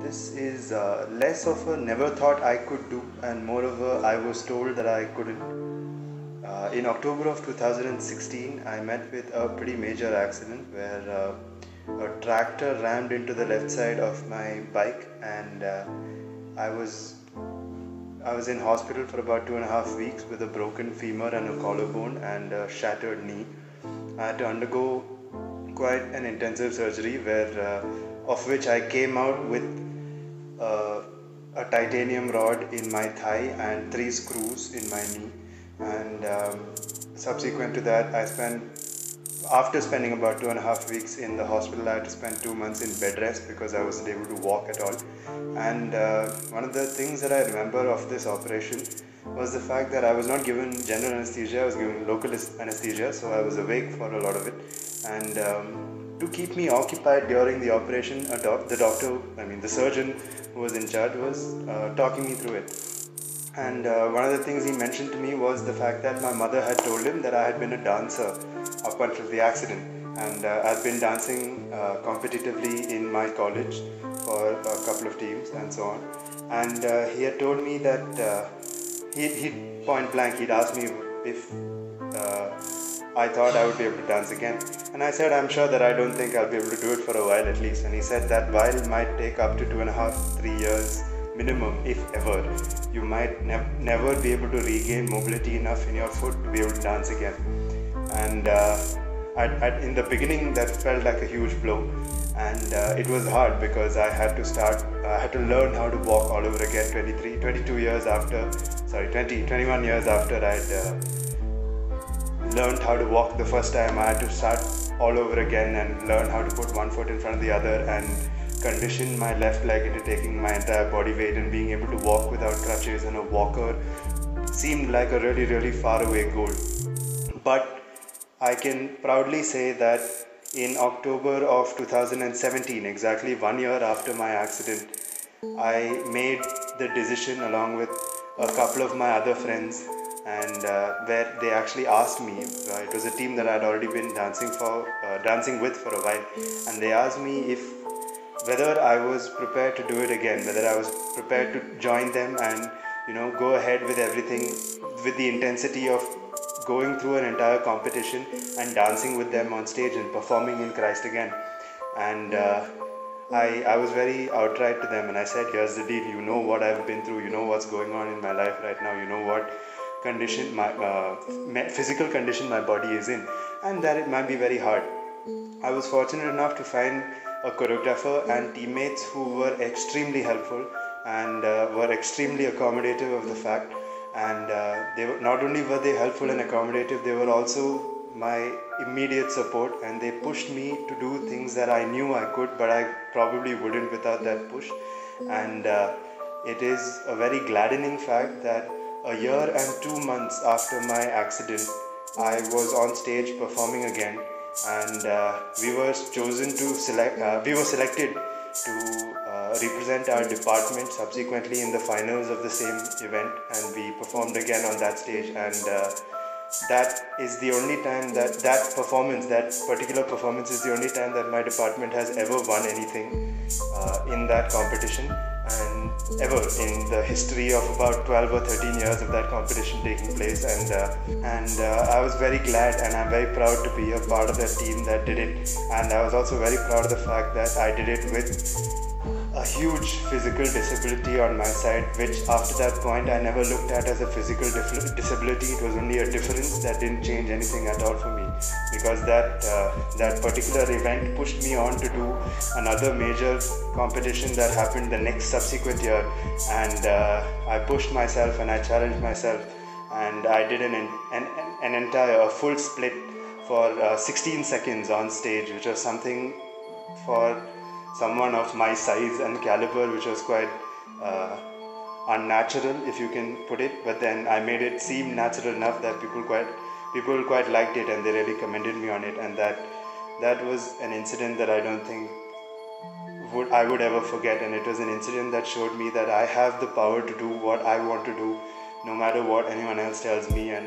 This is less of a never thought I could do and more of a I was told that I couldn't. In October of 2016, I met with a pretty major accident where a tractor rammed into the left side of my bike, and I was I was in hospital for about 2.5 weeks with a broken femur and a collarbone and a shattered knee. I had to undergo quite an intensive surgery of which I came out with uh, a titanium rod in my thigh and three screws in my knee. And subsequent to that, after spending about 2.5 weeks in the hospital, I had to spend 2 months in bed rest because I wasn't able to walk at all. And one of the things that I remember of this operation was the fact that I was not given general anesthesia, I was given local anesthesia, so I was awake for a lot of it. And to keep me occupied during the operation, the surgeon who was in charge was talking me through it. And one of the things he mentioned to me was the fact that my mother had told him that I had been a dancer up until the accident. And I'd been dancing competitively in my college for a couple of teams and so on. And he had told me that he'd point blank, he'd asked me if I thought I would be able to dance again. And I said, I'm sure that I don't think I'll be able to do it for a while at least. And he said that while it might take up to 2.5, 3 years minimum, if ever, you might never be able to regain mobility enough in your foot to be able to dance again. And in the beginning, that felt like a huge blow, and it was hard because I had to learn how to walk all over again 21 years after I'd learned how to walk the first time. I had to start all over again and learn how to put one foot in front of the other and condition my left leg into taking my entire body weight and being able to walk without crutches, and a walker seemed like a really, really far away goal. But I can proudly say that in October of 2017, exactly 1 year after my accident, I made the decision along with a couple of my other friends, and where they actually asked me, it was a team that I'd already been dancing with for a while, and they asked me whether I was prepared to do it again, whether I was prepared to join them and go ahead with everything with the intensity of going through an entire competition and dancing with them on stage and performing in Christ again. And I was very outright to them, and I said, here's the deal, you know what I've been through, you know what's going on in my life right now, you know what condition physical condition my body is in, and that it might be very hard. I was fortunate enough to find a choreographer and teammates who were extremely helpful and were extremely accommodative of the fact. And they were, not only were they helpful and accommodative, they were also my immediate support, and they pushed me to do things that I knew I could, but I probably wouldn't without that push. And it is a very gladdening fact that a year and 2 months after my accident, I was on stage performing again, and we were selected to represent our department subsequently in the finals of the same event, and we performed again on that stage. And that is the only time that particular performance is the only time that my department has ever won anything in that competition, and ever in the history of about 12 or 13 years of that competition taking place. And I was very glad, and I'm very proud to be a part of that team that did it. And I was also very proud of the fact that I did it with a huge physical disability on my side, which after that point I never looked at as a physical disability. It was only a difference that didn't change anything at all for me, because that particular event pushed me on to do another major competition that happened the next subsequent year. And I pushed myself and I challenged myself, and I did a full split for 16 seconds on stage, which was something for someone of my size and caliber, which was quite unnatural, if you can put it. But then I made it seem natural enough that people quite liked it, and they really commended me on it. And that was an incident that I don't think I would ever forget. And it was an incident that showed me that I have the power to do what I want to do, no matter what anyone else tells me. And